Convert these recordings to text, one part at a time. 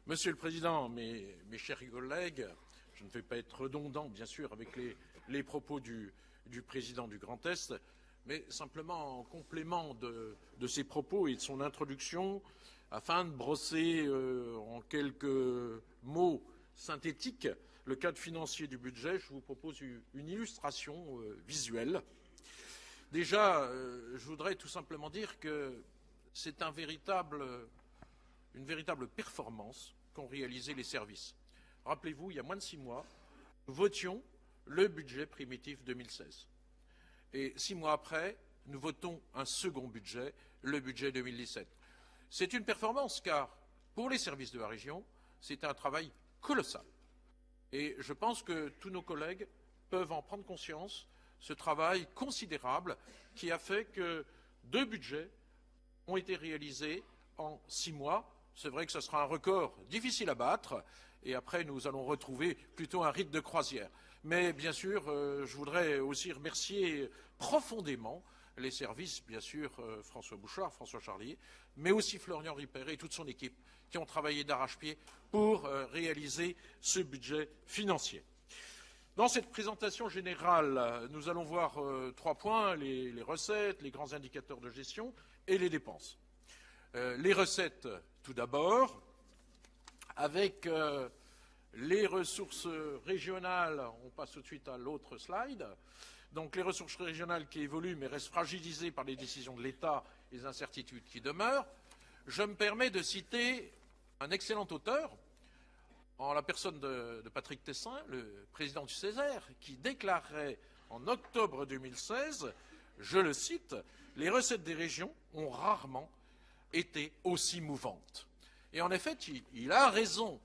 Monsieur le Président, mes chers collègues, je ne vais pas être redondant, bien sûr, avec les propos du Président du Grand Est, mais simplement en complément de ses propos et de son introduction, afin de brosser en quelques mots synthétiques le cadre financier du budget, je vous propose une illustration visuelle. Déjà, je voudrais tout simplement dire que c'est une véritable performance qu'ont réalisé les services. Rappelez-vous, il y a moins de 6 mois, nous votions le budget primitif 2016. Et 6 mois après, nous votons un second budget, le budget 2017. C'est une performance car, pour les services de la région, c'est un travail colossal. Et je pense que tous nos collègues peuvent en prendre conscience, ce travail considérable qui a fait que 2 budgets ont été réalisés en 6 mois. C'est vrai que ce sera un record difficile à battre, et après nous allons retrouver plutôt un rythme de croisière. Mais bien sûr, je voudrais aussi remercier profondément les services, bien sûr, François Bouchard, François Charlier, mais aussi Florian Ripert et toute son équipe qui ont travaillé d'arrache-pied pour réaliser ce budget financier. Dans cette présentation générale, nous allons voir 3 points, les recettes, les grands indicateurs de gestion et les dépenses. Les recettes, tout d'abord, avec les ressources régionales, on passe tout de suite à l'autre slide. Donc les ressources régionales qui évoluent mais restent fragilisées par les décisions de l'État et les incertitudes qui demeurent. Je me permets de citer un excellent auteur, en la personne de Patrick Tessin, le président du Césaire, qui déclarait en octobre 2016, je le cite, « Les recettes des régions ont rarement été aussi mouvantes ». Et en effet, il a raison.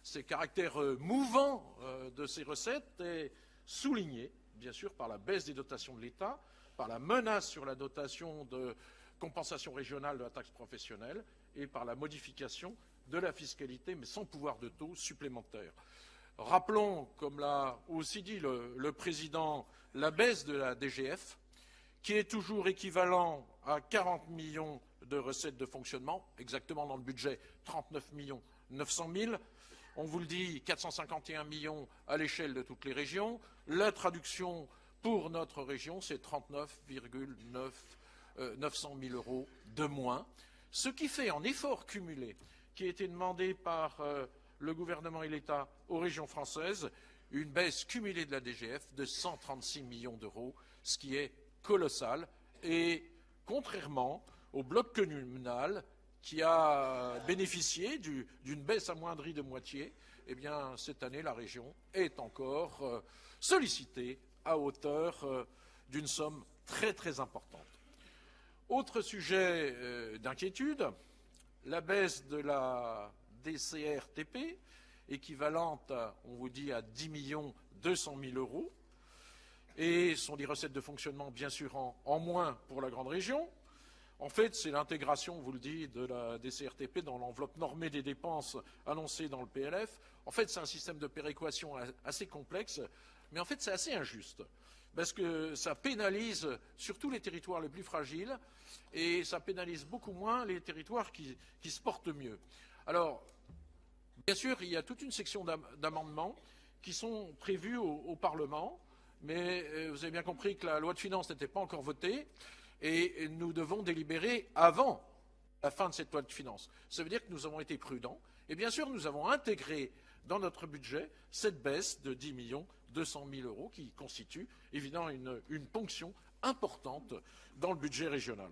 Ces caractères mouvants de ces recettes est souligné, bien sûr, par la baisse des dotations de l'État, par la menace sur la dotation de compensation régionale de la taxe professionnelle et par la modification de la fiscalité, mais sans pouvoir de taux supplémentaire. Rappelons, comme l'a aussi dit le Président, la baisse de la DGF, qui est toujours équivalent à 40 millions de recettes de fonctionnement, exactement dans le budget 39 900 000. On vous le dit, 451 millions à l'échelle de toutes les régions. La traduction pour notre région, c'est 39,900 000 euros de moins. Ce qui fait en effort cumulé, qui a été demandé par le gouvernement et l'État aux régions françaises, une baisse cumulée de la DGF de 136 millions d'euros, ce qui est colossal. Et contrairement au bloc communal, qui a bénéficié d'une baisse amoindrie de moitié, eh bien, cette année, la région est encore sollicitée à hauteur d'une somme très, très importante. Autre sujet d'inquiétude, la baisse de la DCRTP, équivalente, on vous dit, à 10 200 000 euros, et sont des recettes de fonctionnement, bien sûr, en moins pour la grande région. En fait, c'est l'intégration, on vous le dit, de la DCRTP dans l'enveloppe normée des dépenses annoncées dans le PLF. En fait, c'est un système de péréquation assez complexe, mais en fait, c'est assez injuste, parce que ça pénalise surtout les territoires les plus fragiles, et ça pénalise beaucoup moins les territoires qui se portent mieux. Alors, bien sûr, il y a toute une section d'amendements qui sont prévus au Parlement, mais vous avez bien compris que la loi de finances n'était pas encore votée, et nous devons délibérer avant la fin de cette loi de finances. Ça veut dire que nous avons été prudents, et bien sûr, nous avons intégré dans notre budget cette baisse de 10 200 000 euros qui constitue évidemment une ponction importante dans le budget régional.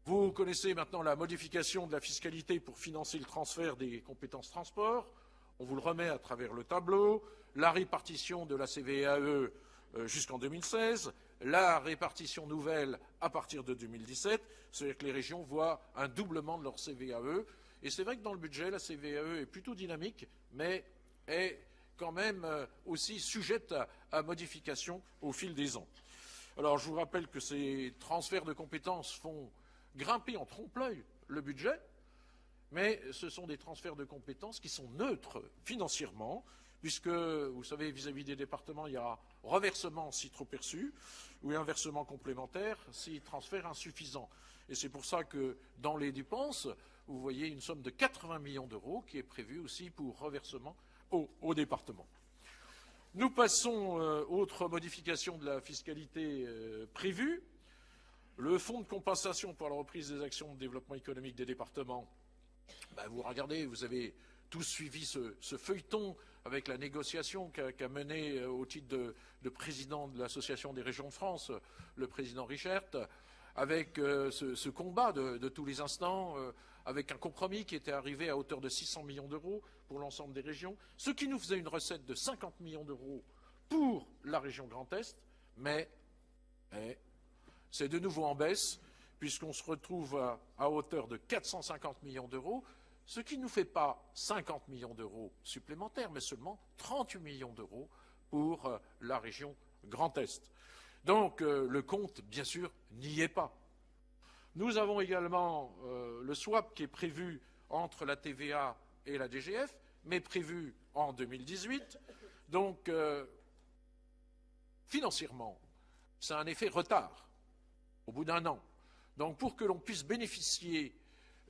Vous connaissez maintenant la modification de la fiscalité pour financer le transfert des compétences transport. On vous le remet à travers le tableau. La répartition de la CVAE jusqu'en 2016, la répartition nouvelle à partir de 2017, c'est-à-dire que les régions voient un doublement de leur CVAE. Et c'est vrai que dans le budget, la CVAE est plutôt dynamique, mais est quand même aussi sujette à modification au fil des ans. Alors je vous rappelle que ces transferts de compétences font grimper en trompe-l'œil le budget, mais ce sont des transferts de compétences qui sont neutres financièrement, puisque, vous savez, vis-à-vis des départements, il y a reversement si trop perçu, ou un versement complémentaire si transfert insuffisant. Et c'est pour ça que, dans les dépenses, vous voyez une somme de 80 millions d'euros qui est prévue aussi pour reversement au département. Nous passons autre modification de la fiscalité prévue. Le fonds de compensation pour la reprise des actions de développement économique des départements. Vous regardez, vous avez tous suivi ce feuilleton avec la négociation qu'a menée au titre de président de l'Association des régions de France, le président Richert, avec ce combat de tous les instants, avec un compromis qui était arrivé à hauteur de 600 millions d'euros pour l'ensemble des régions, ce qui nous faisait une recette de 50 millions d'euros pour la région Grand Est, mais c'est de nouveau en baisse, puisqu'on se retrouve à hauteur de 450 millions d'euros, ce qui ne nous fait pas 50 millions d'euros supplémentaires, mais seulement 38 millions d'euros pour la région Grand Est. Donc le compte, bien sûr, n'y est pas. Nous avons également le swap qui est prévu entre la TVA et la DGF, mais prévu en 2018. Donc, financièrement, c'est un effet retard, au bout d'un an. Donc, pour que l'on puisse bénéficier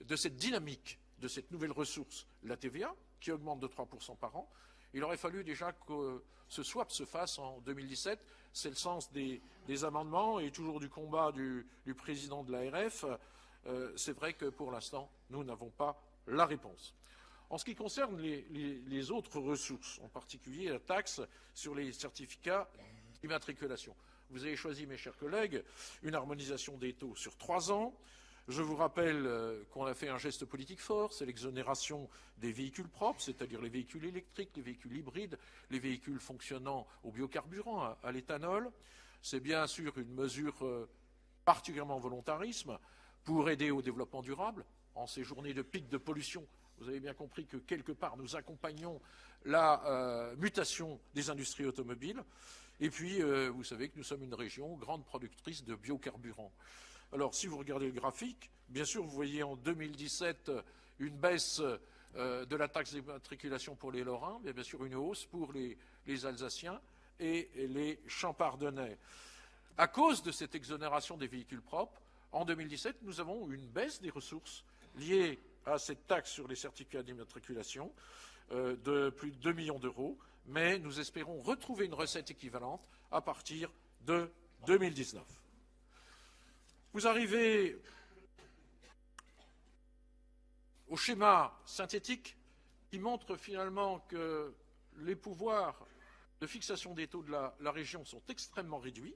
de cette dynamique, de cette nouvelle ressource, la TVA, qui augmente de 3% par an, il aurait fallu déjà que ce swap se fasse en 2017. C'est le sens des amendements et toujours du combat du président de l'ARF. C'est vrai que pour l'instant, nous n'avons pas la réponse. En ce qui concerne les autres ressources, en particulier la taxe sur les certificats d'immatriculation, vous avez choisi, mes chers collègues, une harmonisation des taux sur 3 ans. Je vous rappelle qu'on a fait un geste politique fort, c'est l'exonération des véhicules propres, c'est-à-dire les véhicules électriques, les véhicules hybrides, les véhicules fonctionnant au biocarburant, à l'éthanol. C'est bien sûr une mesure particulièrement volontarisme pour aider au développement durable en ces journées de pic de pollution. Vous avez bien compris que quelque part nous accompagnons la mutation des industries automobiles. Et puis, vous savez que nous sommes une région grande productrice de biocarburants. Alors, si vous regardez le graphique, bien sûr, vous voyez en 2017 une baisse de la taxe d'immatriculation pour les Lorrains, mais bien sûr une hausse pour les Alsaciens et les Champardonnais. À cause de cette exonération des véhicules propres, en 2017, nous avons une baisse des ressources liées à cette taxe sur les certificats d'immatriculation de plus de 2 millions d'euros, mais nous espérons retrouver une recette équivalente à partir de 2019. Vous arrivez au schéma synthétique qui montre finalement que les pouvoirs de fixation des taux de la région sont extrêmement réduits.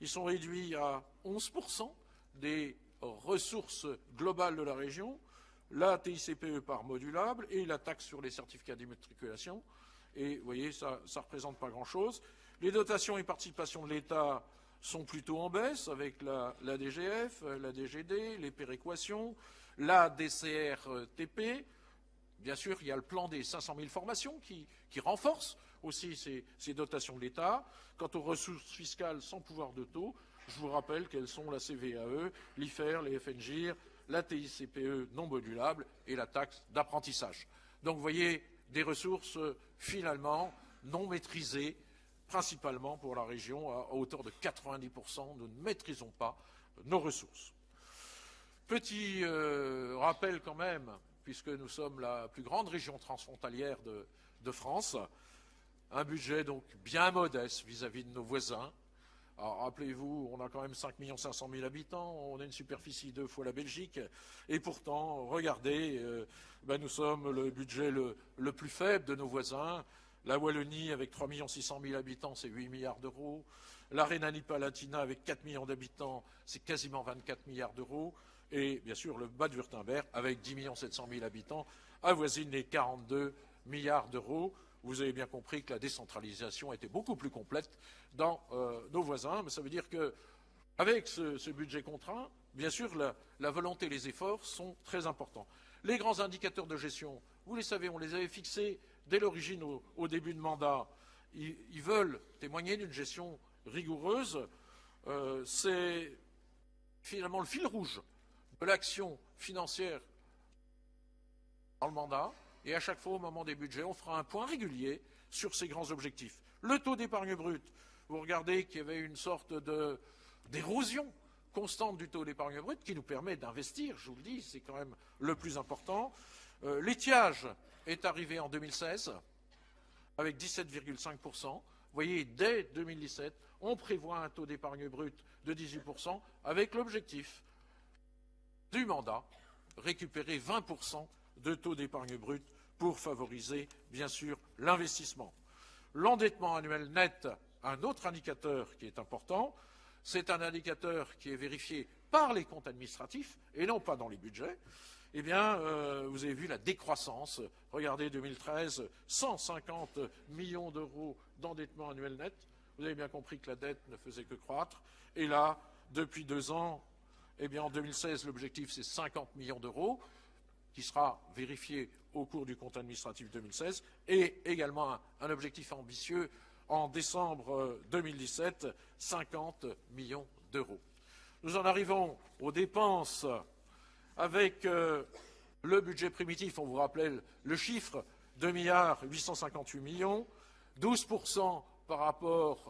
Ils sont réduits à 11% des ressources globales de la région, la TICPE par modulable et la taxe sur les certificats d'immatriculation. Et vous voyez, ça ne représente pas grand-chose. Les dotations et participations de l'État sont plutôt en baisse avec la DGF, la DGD, les péréquations, la DCRTP. Bien sûr, il y a le plan des 500 000 formations qui renforce aussi ces dotations de l'État. Quant aux ressources fiscales sans pouvoir de taux, je vous rappelle qu'elles sont la CVAE, l'IFER, les FNGIR, la TICPE non modulable et la taxe d'apprentissage. Donc vous voyez des ressources finalement non maîtrisées, principalement pour la région, à hauteur de 90%. Nous ne maîtrisons pas nos ressources. Petit rappel quand même, puisque nous sommes la plus grande région transfrontalière de France, un budget donc bien modeste vis-à-vis de nos voisins. Alors, rappelez-vous, on a quand même 5 500 000 habitants, on a une superficie 2 fois la Belgique, et pourtant, regardez, nous sommes le budget le plus faible de nos voisins. La Wallonie, avec 3 600 000 habitants, c'est 8 milliards d'euros. La Rhénanie-Palatinat, avec 4 millions d'habitants, c'est quasiment 24 milliards d'euros. Et bien sûr, le Bade-Wurtemberg, avec 10 700 000 habitants, avoisine les 42 milliards d'euros. Vous avez bien compris que la décentralisation était beaucoup plus complète dans nos voisins. Mais ça veut dire qu'avec ce budget contraint, bien sûr, la volonté et les efforts sont très importants. Les grands indicateurs de gestion, vous les savez, on les avait fixés dès l'origine au début de mandat. Ils veulent témoigner d'une gestion rigoureuse. C'est finalement le fil rouge de l'action financière dans le mandat. Et à chaque fois, au moment des budgets, on fera un point régulier sur ces grands objectifs. Le taux d'épargne brute, vous regardez qu'il y avait une sorte d'érosion constante du taux d'épargne brute qui nous permet d'investir, je vous le dis, c'est quand même le plus important. L'étiage est arrivé en 2016 avec 17,5%. Vous voyez, dès 2017, on prévoit un taux d'épargne brute de 18% avec l'objectif du mandat, récupérer 20% de taux d'épargne brute pour favoriser, bien sûr, l'investissement. L'endettement annuel net, un autre indicateur qui est important, c'est un indicateur qui est vérifié par les comptes administratifs et non pas dans les budgets. Eh bien, vous avez vu la décroissance. Regardez 2013, 150 millions d'euros d'endettement annuel net. Vous avez bien compris que la dette ne faisait que croître. Et là, depuis 2 ans, eh bien, en 2016, l'objectif, c'est 50 millions d'euros, qui sera vérifié au cours du compte administratif 2016, et également un objectif ambitieux en décembre 2017, 50 millions d'euros. Nous en arrivons aux dépenses avec le budget primitif. On vous rappelle le chiffre, 2,858 milliards, 12%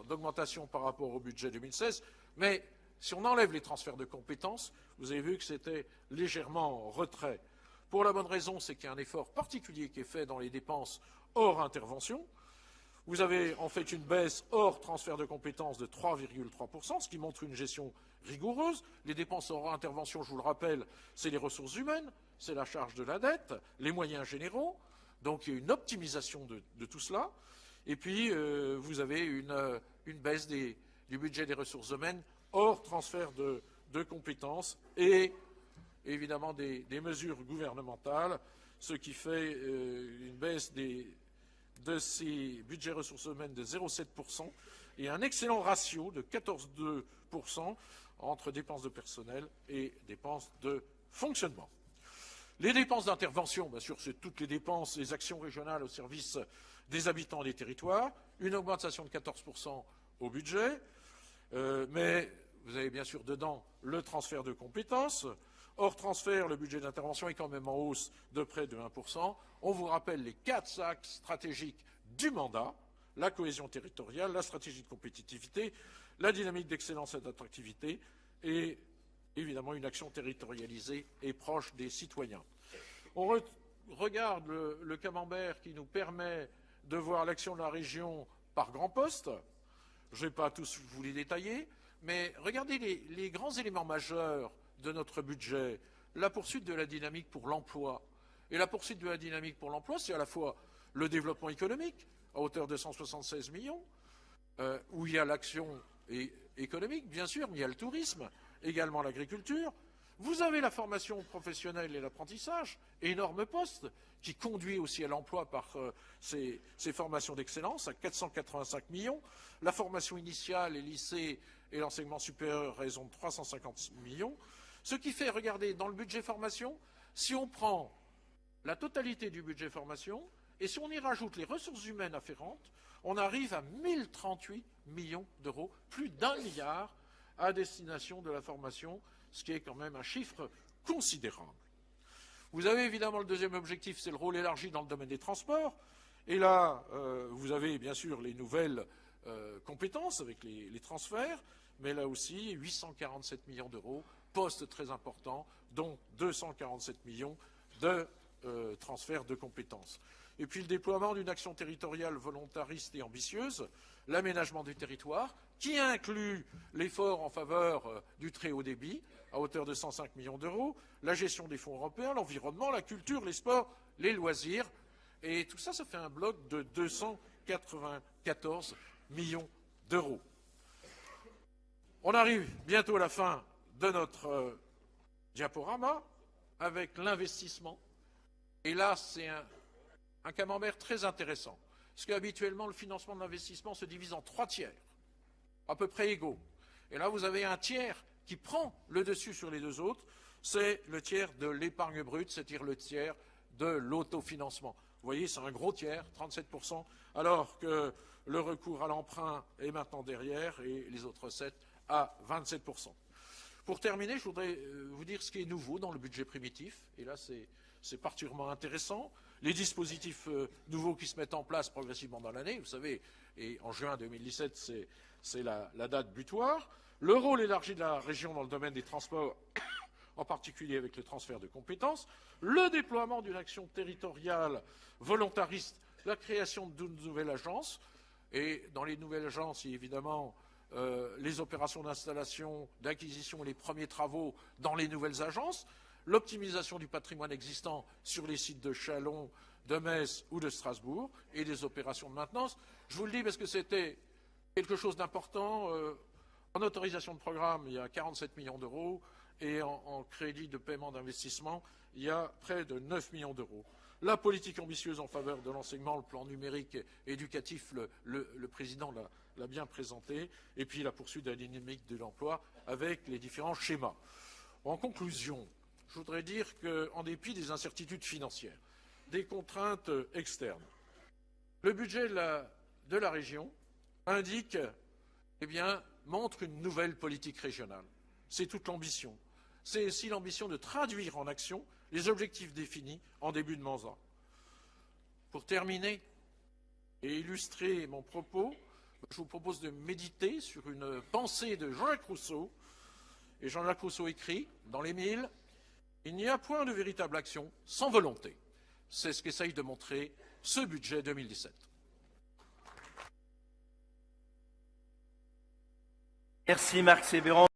d'augmentation par rapport au budget 2016, mais si on enlève les transferts de compétences, vous avez vu que c'était légèrement en retrait. Pour la bonne raison, c'est qu'il y a un effort particulier qui est fait dans les dépenses hors intervention. Vous avez en fait une baisse hors transfert de compétences de 3,3%, ce qui montre une gestion rigoureuse. Les dépenses hors intervention, je vous le rappelle, c'est les ressources humaines, c'est la charge de la dette, les moyens généraux. Donc il y a une optimisation de tout cela. Et puis vous avez une baisse du budget des ressources humaines hors transfert de compétences et évidemment des mesures gouvernementales, ce qui fait une baisse de ces budgets ressources humaines de 0,7% et un excellent ratio de 14,2% entre dépenses de personnel et dépenses de fonctionnement. Les dépenses d'intervention, bien sûr, c'est toutes les dépenses, les actions régionales au service des habitants et des territoires, une augmentation de 14% au budget, mais vous avez bien sûr dedans le transfert de compétences. Hors transfert, le budget d'intervention est quand même en hausse de près de 1%. On vous rappelle les 4 axes stratégiques du mandat, la cohésion territoriale, la stratégie de compétitivité, la dynamique d'excellence et d'attractivité et évidemment une action territorialisée et proche des citoyens. On regarde le camembert qui nous permet de voir l'action de la région par grands postes. Je ne vais pas tous vous les détailler, mais regardez les grands éléments majeurs de notre budget, la poursuite de la dynamique pour l'emploi. Et la poursuite de la dynamique pour l'emploi, c'est à la fois le développement économique, à hauteur de 176 millions, où il y a l'action économique, bien sûr, mais il y a le tourisme, également l'agriculture. Vous avez la formation professionnelle et l'apprentissage, énorme poste, qui conduit aussi à l'emploi par ces formations d'excellence, à 485 millions. La formation initiale, les lycées et l'enseignement supérieur, raison de 350 millions. Ce qui fait, regardez, dans le budget formation, si on prend la totalité du budget formation, et si on y rajoute les ressources humaines afférentes, on arrive à 1038 millions d'euros, plus d'1 milliard à destination de la formation, ce qui est quand même un chiffre considérable. Vous avez évidemment le deuxième objectif, c'est le rôle élargi dans le domaine des transports. Et là, vous avez bien sûr les nouvelles compétences avec les transferts, mais là aussi, 847 millions d'euros, poste très important, dont 247 millions de transferts de compétences. Et puis le déploiement d'une action territoriale volontariste et ambitieuse, l'aménagement du territoire, qui inclut l'effort en faveur du très haut débit, à hauteur de 105 millions d'euros, la gestion des fonds européens, l'environnement, la culture, les sports, les loisirs. Et tout ça, ça fait un bloc de 294 millions d'euros. On arrive bientôt à la fin de notre diaporama avec l'investissement. Et là, c'est un camembert très intéressant. Parce qu'habituellement, le financement de l'investissement se divise en 3 tiers, à peu près égaux. Et là, vous avez un tiers qui prend le dessus sur les 2 autres, c'est le tiers de l'épargne brute, c'est-à-dire le tiers de l'autofinancement. Vous voyez, c'est un gros tiers, 37%, alors que le recours à l'emprunt est maintenant derrière et les autres recettes à 27%. Pour terminer, je voudrais vous dire ce qui est nouveau dans le budget primitif, et là c'est particulièrement intéressant. Les dispositifs nouveaux qui se mettent en place progressivement dans l'année, vous savez, et en juin 2017, c'est la date butoir. le rôle élargi de la région dans le domaine des transports, en particulier avec le transfert de compétences, le déploiement d'une action territoriale volontariste, la création d'une nouvelle agence, et dans les nouvelles agences, il y a évidemment les opérations d'installation, d'acquisition et les premiers travaux dans les nouvelles agences, l'optimisation du patrimoine existant sur les sites de Châlons, de Metz ou de Strasbourg, et les opérations de maintenance. Je vous le dis parce que c'était quelque chose d'important. En autorisation de programme, il y a 47 millions d'euros, et en crédit de paiement d'investissement, il y a près de 9 millions d'euros. La politique ambitieuse en faveur de l'enseignement, le plan numérique éducatif, le président l'a bien présenté, et puis la poursuite de la dynamique de l'emploi avec les différents schémas. En conclusion, je voudrais dire qu'en dépit des incertitudes financières, des contraintes externes, le budget de la région indique, montre une nouvelle politique régionale. C'est toute l'ambition. C'est aussi l'ambition de traduire en action les objectifs définis en début de mandat. Pour terminer et illustrer mon propos, je vous propose de méditer sur une pensée de Jean-Jacques Rousseau. Et Jean-Jacques Rousseau écrit, dans l'Émile, « Il n'y a point de véritable action sans volonté ». C'est ce qu'essaye de montrer ce budget 2017. Merci Marc Sévéran.